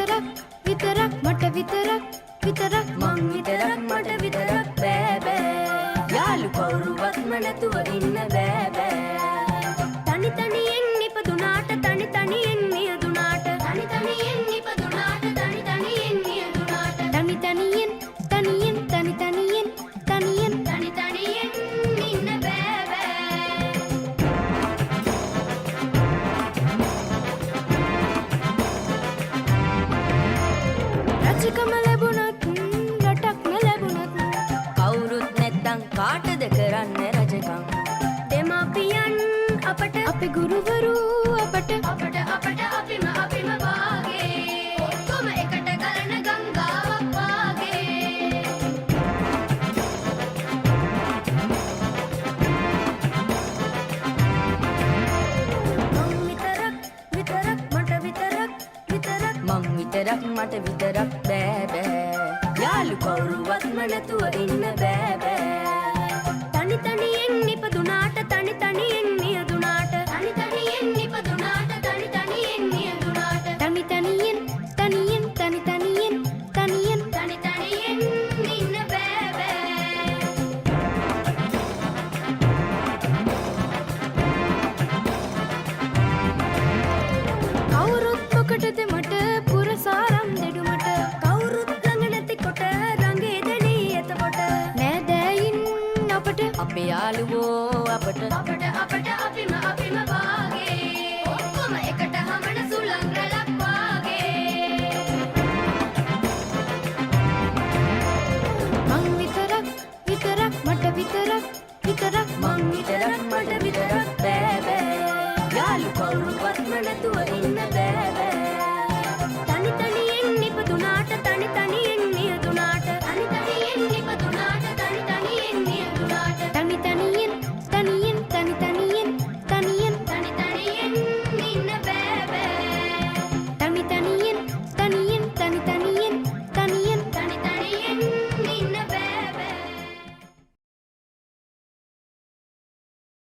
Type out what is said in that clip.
විතරක් විතරක් මට විතරක් විතරක් මං විතරක් මට විතරක් බෑ බෑ යාළු කවුරුවත්ම නැතුව ඉන්න බෑ බෑ තනි තනියෙන් ඉපදුනාට තනි තනියෙන් මියදුනාට තනි තනියෙන් ඉපදුනාට තනි තනියෙන් මියදුනාට තනි තනියෙන් තනියෙන් තනි තනියෙන් තනියෙන් තනි තනියෙන් ඉන්න බෑ බෑ රජකම ලැබුණත් රටක්ම ලැබුණත් කවුරුත් නැත්තම් කාටද කරන්න රජකම් දෙමාපියන් අපට අපි ගුරුවරු අපට අපිම වාගේ ඔක්කොම එකට ගලන ගංගාවක් වාගේ මං විතරක් මට විතරක් මං විතරක් මට විතරක් බෑ බෑ යාළු කවුරුවත්ම නැතුව ඉන්න බෑ බෑ තනි තනියෙන් ඉපදුනාට තනි තනියෙන් මියදුනාට තනි තනියෙන් ඉපදුනාට තනි තනියෙන් මියදුනාට තනි තනියෙන් තනියෙන් තනි තනියෙන් තනියෙන් තනි තනියෙන් ඉන්න බෑ බෑ කවුරුත් මොකටද මට පුරසාරම් දෙඩුමට කවුරුත් ළඟ නැති කොට රංගේ දෙනී එතකොට නෑදෑයින් අපට අපේ යාළුවෝ අපට